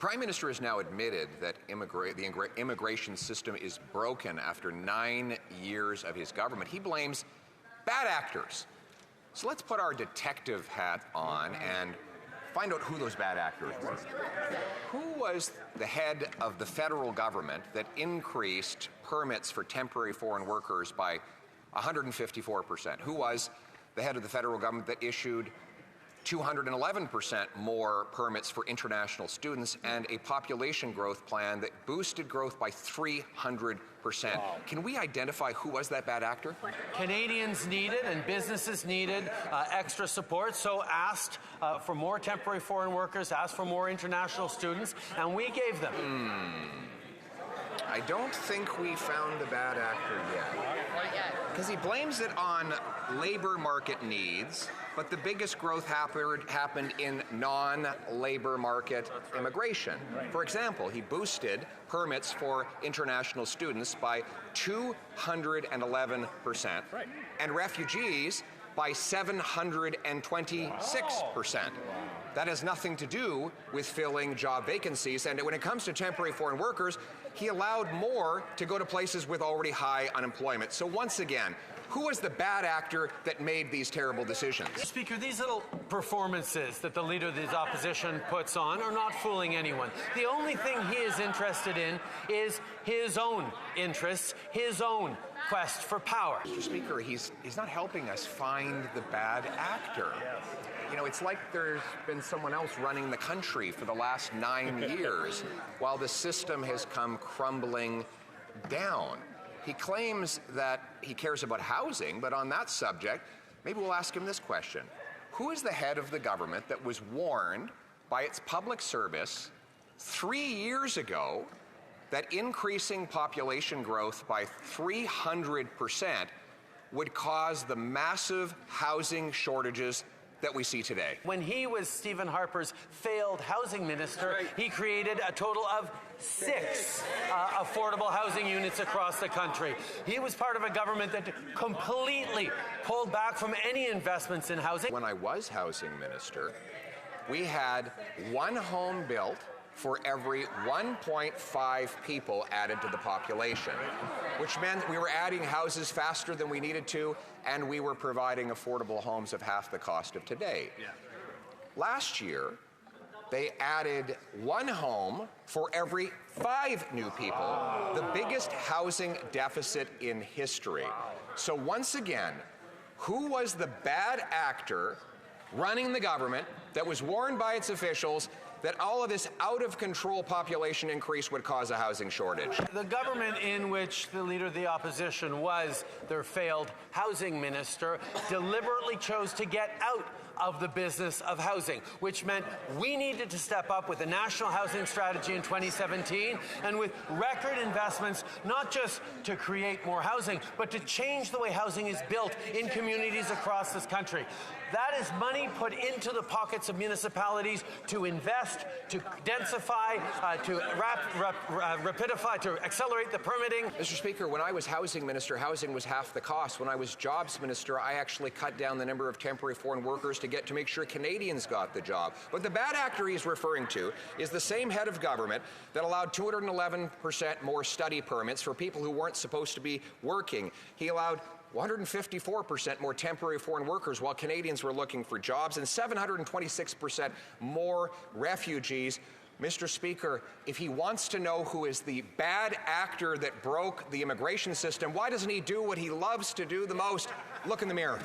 Prime Minister has now admitted that the immigration system is broken after 9 years of his government. He blames bad actors. So let's put our detective hat on and find out who those bad actors were. Who was the head of the federal government that increased permits for temporary foreign workers by 154%? Who was the head of the federal government that issued 211% more permits for international students and a population growth plan that boosted growth by 300%. Wow. Can we identify who was that bad actor? Canadians needed and businesses needed extra support, so asked for more temporary foreign workers, asked for more international students, and we gave them. I don't think we found the bad actor yet. Because he blames it on labor market needs, but the biggest growth happened in non-labor market immigration. For example, he boosted permits for international students by 211%, and refugees by 726%. That has nothing to do with filling job vacancies. And when it comes to temporary foreign workers, he allowed more to go to places with already high unemployment. So once again, who was the bad actor that made these terrible decisions? Speaker, these little performances that the Leader of the Opposition puts on are not fooling anyone. The only thing he is interested in is his own interests, his own quest for power. Mr. Speaker, he's not helping us find the bad actor. You know, it's like there's been someone else running the country for the last 9 years while the system has come crumbling down. He claims that he cares about housing, but on that subject, maybe we'll ask him this question. Who is the head of the government that was warned by its public service 3 years ago that increasing population growth by 300% would cause the massive housing shortages that we see today? When he was Stephen Harper's failed housing minister, he created a total of 6 affordable housing units across the country. He was part of a government that completely pulled back from any investments in housing. When I was housing minister, we had one home built for every 1.5 people added to the population, which meant we were adding houses faster than we needed to, and we were providing affordable homes of half the cost of today. Last year, they added one home for every 5 new people, the biggest housing deficit in history. So once again, who was the bad actor running the government that was warned by its officials that all of this out-of-control population increase would cause a housing shortage? The government in which the Leader of the Opposition was their failed housing minister deliberately chose to get out of the business of housing, which meant we needed to step up with a national housing strategy in 2017 and with record investments, not just to create more housing, but to change the way housing is built in communities across this country. That is money put into the pockets of municipalities to invest, to densify, to rapidify, to accelerate the permitting. Mr. Speaker, when I was housing minister, housing was half the cost. When I was jobs minister, I actually cut down the number of temporary foreign workers to make sure Canadians got the job. But the bad actor he's referring to is the same head of government that allowed 211% more study permits for people who weren't supposed to be working. He allowed 154% more temporary foreign workers while Canadians were looking for jobs, and 726% more refugees. Mr. Speaker, if he wants to know who is the bad actor that broke the immigration system, why doesn't he do what he loves to do the most? Look in the mirror.